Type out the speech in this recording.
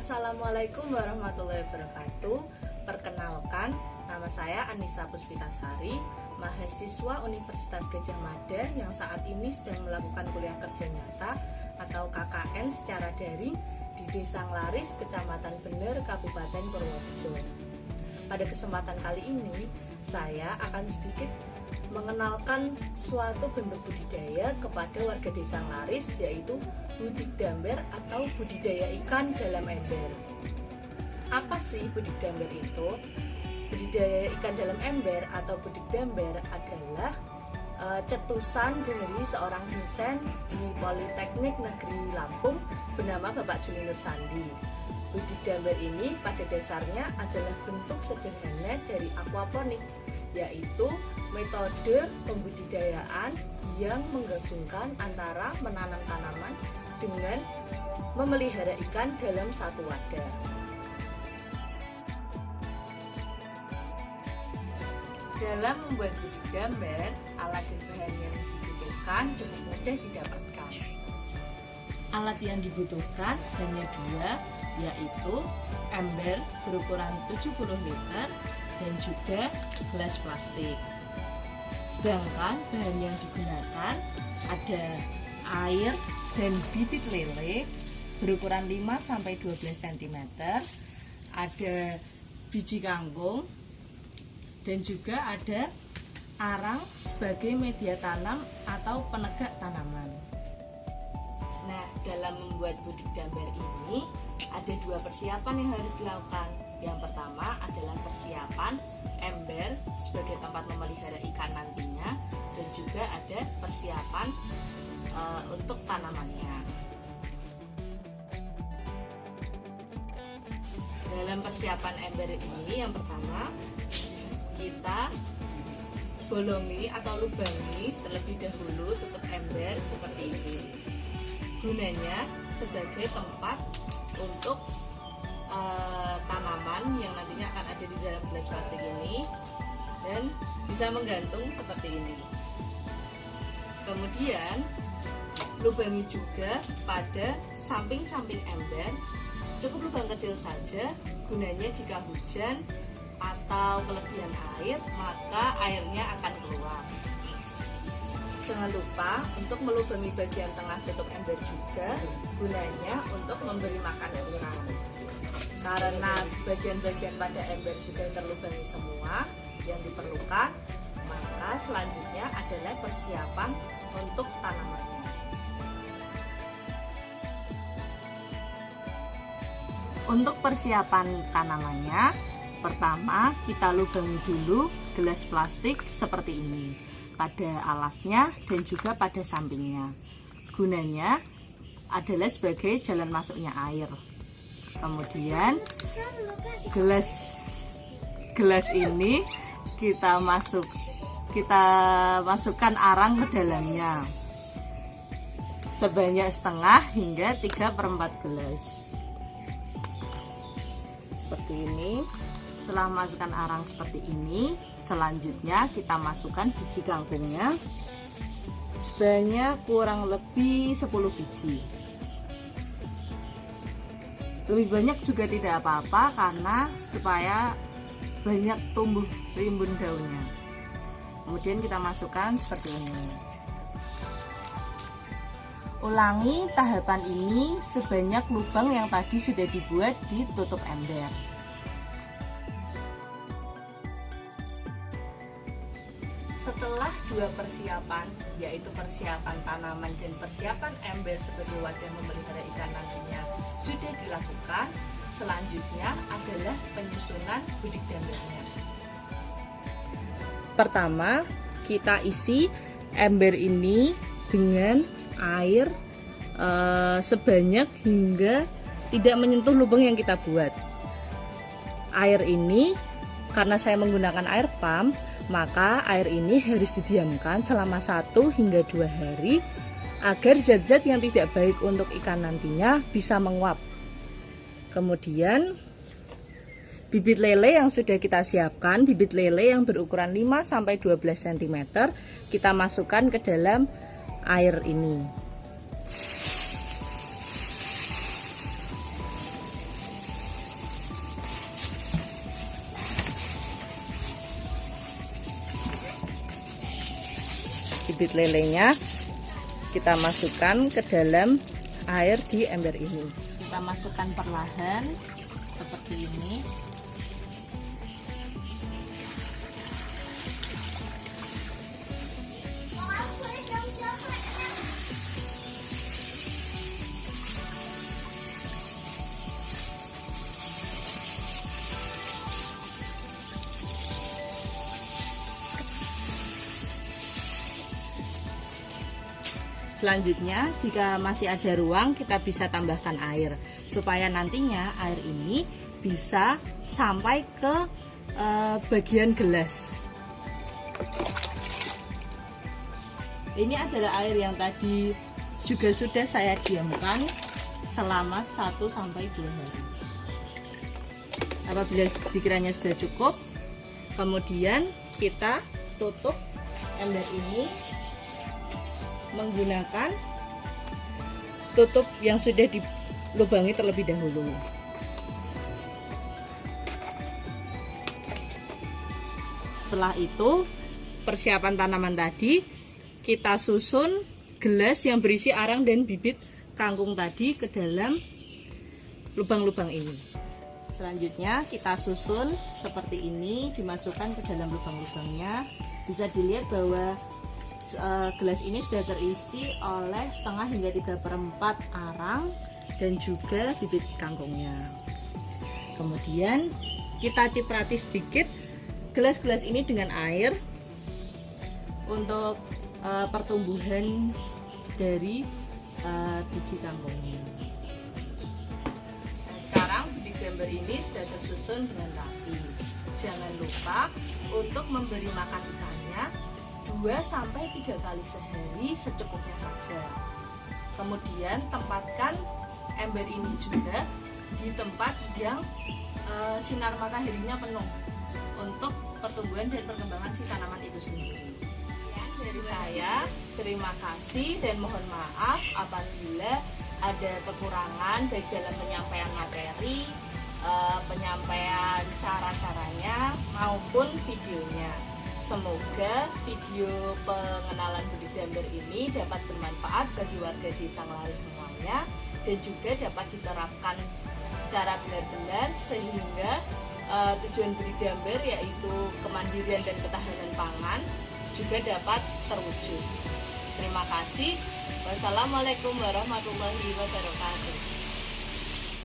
Assalamualaikum warahmatullahi wabarakatuh. Perkenalkan, nama saya Anissa Puspitasari, mahasiswa Universitas Gadjah Mada yang saat ini sedang melakukan kuliah kerja nyata atau KKN secara daring di Desa Nglaris, Kecamatan Bener, Kabupaten Purworejo. Pada kesempatan kali ini, saya akan sedikit mengenalkan suatu bentuk budidaya kepada warga Desa Nglaris, yaitu budidamber atau budidaya ikan dalam ember. Apa sih budidamber itu? Budidaya ikan dalam ember atau budidamber adalah cetusan dari seorang dosen di Politeknik Negeri Lampung bernama Bapak Juli Nur Sandi. Budidamber ini pada dasarnya adalah bentuk sederhana dari aquaponik, yaitu metode pembudidayaan yang menggabungkan antara menanam tanaman dengan memelihara ikan dalam satu wadah. Dalam membuat budidamber, alat dan bahan yang dibutuhkan cukup mudah didapatkan. Alat yang dibutuhkan hanya dua, yaitu ember berukuran 70 liter dan juga gelas plastik. Sedangkan bahan yang digunakan ada air dan bibit lele berukuran 5-12 cm, ada biji kangkung, dan juga ada arang sebagai media tanam atau penegak tanaman. Nah, dalam membuat budidamber ini ada dua persiapan yang harus dilakukan. Yang pertama adalah persiapan ember sebagai tempat memelihara ikan nantinya, dan juga ada persiapan untuk tanamannya. Dalam persiapan ember ini, yang pertama kita bolongi atau lubangi terlebih dahulu tutup ember seperti ini. Gunanya sebagai tempat untuk tanaman yang nantinya akan ada di dalam gelas plastik ini, dan bisa menggantung seperti ini. Kemudian lubangi juga pada samping-samping ember, cukup lubang kecil saja. Gunanya jika hujan atau kelebihan air, maka airnya akan keluar. Jangan lupa untuk melubangi bagian tengah tutup ember juga, gunanya untuk memberi makan ikan. Karena bagian-bagian pada ember sudah terlubangi semua yang diperlukan, maka selanjutnya adalah persiapan untuk tanamannya. Untuk persiapan tanamannya, pertama kita lubangi dulu gelas plastik seperti ini pada alasnya dan juga pada sampingnya. Gunanya adalah sebagai jalan masuknya air. Kemudian gelas ini kita masukkan arang ke dalamnya sebanyak setengah hingga 3/4 gelas seperti ini. Setelah masukkan arang seperti ini, selanjutnya kita masukkan biji kangkungnya sebanyak kurang lebih 10 biji. Lebih banyak juga tidak apa-apa, karena supaya banyak tumbuh rimbun daunnya. Kemudian kita masukkan seperti ini. Ulangi tahapan ini sebanyak lubang yang tadi sudah dibuat di tutup ember. Setelah dua persiapan, yaitu persiapan tanaman dan persiapan ember sebagai wadah memelihara ikan nantinya sudah dilakukan, selanjutnya adalah penyusunan budidambernya. Pertama, kita isi ember ini dengan air sebanyak hingga tidak menyentuh lubang yang kita buat. Air ini, karena saya menggunakan air pump, maka air ini harus didiamkan selama 1 hingga 2 hari agar zat-zat yang tidak baik untuk ikan nantinya bisa menguap. Kemudian bibit lele yang sudah kita siapkan, bibit lele yang berukuran 5-12 cm, kita masukkan ke dalam air ini. bibit lelenya kita masukkan ke dalam air di ember ini. Kita masukkan perlahan seperti ini. Selanjutnya, jika masih ada ruang, kita bisa tambahkan air supaya nantinya air ini bisa sampai ke bagian gelas. Ini adalah air yang tadi juga sudah saya diamkan selama 1-2 hari. Apabila dikiranya sudah cukup, kemudian kita tutup ember ini menggunakan tutup yang sudah dilubangi terlebih dahulu. Setelah itu, persiapan tanaman tadi kita susun gelas yang berisi arang dan bibit kangkung tadi ke dalam lubang-lubang ini. Selanjutnya kita susun seperti ini, dimasukkan ke dalam lubang-lubangnya. Bisa dilihat bahwa gelas ini sudah terisi oleh setengah hingga 3/4 arang dan juga bibit kangkungnya. Kemudian kita ciprati sedikit gelas-gelas ini dengan air untuk pertumbuhan dari biji kangkungnya. Nah, sekarang bibit jamber ini sudah tersusun dengan rapi. Jangan lupa untuk memberi makan ikannya 2-3 kali sehari secukupnya saja. Kemudian tempatkan ember ini juga di tempat yang sinar mataharinya penuh untuk pertumbuhan dan perkembangan si tanaman itu sendiri. Dari saya, terima kasih dan mohon maaf apabila ada kekurangan baik dalam penyampaian materi, penyampaian cara-caranya maupun videonya. Semoga video pengenalan bibit jamber ini dapat bermanfaat bagi warga desa Ngelaris semuanya dan juga dapat diterapkan secara benar-benar sehingga tujuan bibit jamber yaitu kemandirian dan ketahanan pangan juga dapat terwujud. Terima kasih. Wassalamualaikum warahmatullahi wabarakatuh.